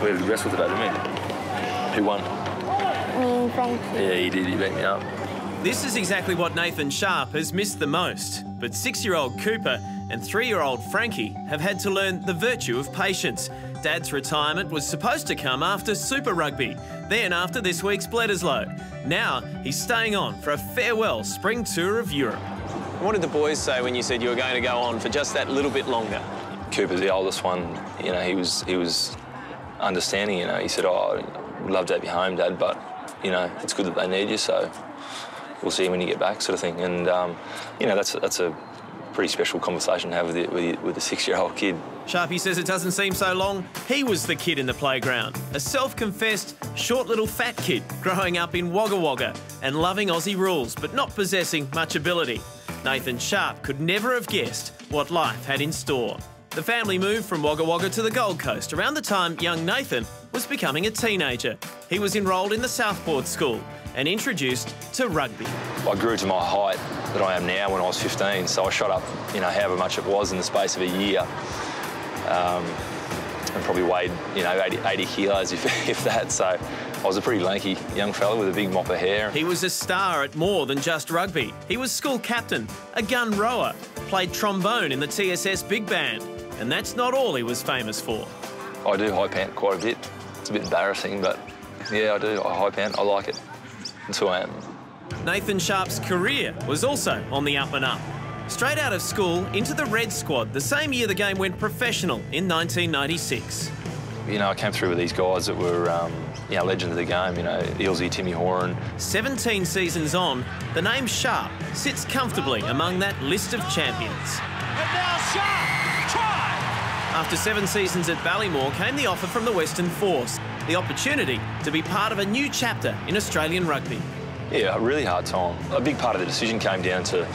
We had a good wrestle today, didn't we? Who won? Me and Frankie. Yeah, he did. He beat me up. This is exactly what Nathan Sharpe has missed the most. But 6-year-old Cooper and 3-year-old Frankie have had to learn the virtue of patience. Dad's retirement was supposed to come after Superugby, then after this week's Bledisloe. Now he's staying on for a farewell spring tour of Europe. What did the boys say when you said you were going to go on for just that little bit longer? Cooper's the oldest one. You know, he was understanding. You know, he said, "Oh, I'd love to have you home, Dad, but you know, it's good that they need you, so we'll see you when you get back," sort of thing. And you know, that's a pretty special conversation to have with a 6-year-old kid. Sharpe says it doesn't seem so long. He was the kid in the playground, a self-confessed, short little fat kid growing up in Wagga Wagga and loving Aussie rules, but not possessing much ability. Nathan Sharpe could never have guessed what life had in store. The family moved from Wagga Wagga to the Gold Coast around the time young Nathan was becoming a teenager. He was enrolled in the Southport School and introduced to rugby. I grew to my height that I am now when I was 15, so I shot up, you know, however much it was in the space of a year. And probably weighed, you know, 80 kilos, if that, so I was a pretty lanky young fella with a big mop of hair. He was a star at more than just rugby. He was school captain, a gun rower, played trombone in the TSS Big Band, and that's not all he was famous for. I do high pant quite a bit. It's a bit embarrassing, but yeah, I do. I high pant. I like it. That's who I am. Nathan Sharpe's career was also on the up and up. Straight out of school into the Red Squad the same year the game went professional in 1996. You know, I came through with these guys that were, you know, legends of the game, you know, Ealsy, Timmy Horan. 17 seasons on, the name Sharpe sits comfortably among that list of champions. And now Sharpe, try! After 7 seasons at Ballymore came the offer from the Western Force, the opportunity to be part of a new chapter in Australian rugby. Yeah, a really hard time. A big part of the decision came down to,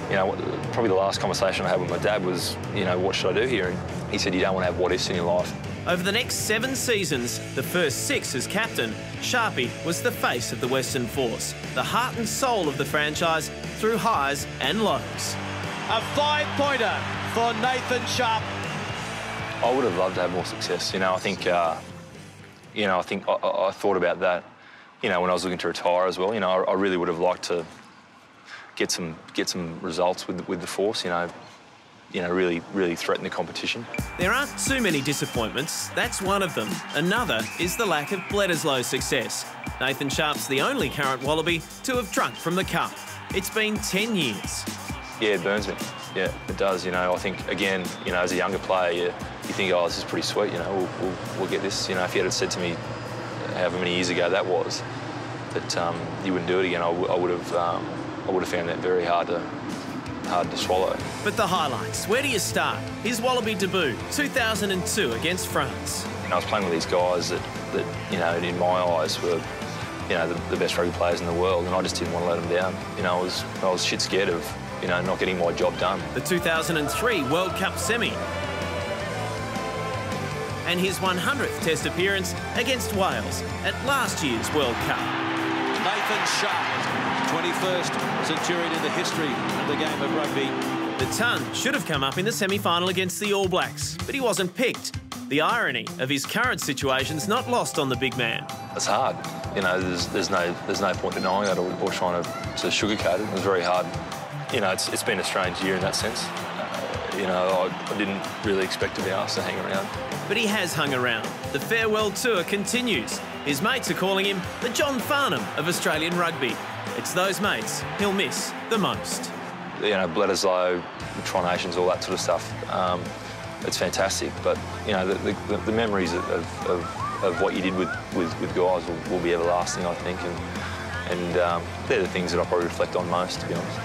you know, probably the last conversation I had with my dad was, you know, what should I do here? And he said, you don't want to have what-ifs in your life. Over the next 7 seasons, the first 6 as captain, Sharpe was the face of the Western Force, the heart and soul of the franchise through highs and lows. A 5-pointer for Nathan Sharpe. I would have loved to have more success. You know, I think, you know, I thought about that, you know, when I was looking to retire as well. You know, I really would have liked to get some results with the Force. You know, really threaten the competition. There aren't too many disappointments. That's one of them. Another is the lack of Bledisloe success. Nathan Sharpe's the only current Wallaby to have drunk from the cup. It's been 10 years. Yeah, it burns me. Yeah, it does. You know, I think, again, you know, as a younger player, you think, oh, this is pretty sweet, you know, we'll get this. You know, if you had said to me however many years ago that was, that you wouldn't do it again, I would have found that very hard to swallow. But the highlights, where do you start? His Wallaby debut, 2002 against France. And I was playing with these guys that you know, in my eyes were, you know, the best rugby players in the world, and I just didn't want to let them down. You know, I was shit scared of, you know, not getting my job done. The 2003 World Cup semi. And his 100th Test appearance against Wales at last year's World Cup. Nathan Sharpe, 21st Centurion in the history of the game of rugby. The ton should have come up in the semi-final against the All Blacks, but he wasn't picked. The irony of his current situation's not lost on the big man. It's hard. You know, there's no point denying it or trying to sugarcoat it. It was very hard. You know, it's been a strange year in that sense. You know, I didn't really expect to be asked to hang around. But he has hung around. The farewell tour continues. His mates are calling him the John Farnham of Australian rugby. It's those mates he'll miss the most. You know, Bledisloe, the Tri Nations, all that sort of stuff. It's fantastic, but you know, the memories of what you did with guys will be everlasting, I think, and they're the things that I probably reflect on most, to be honest.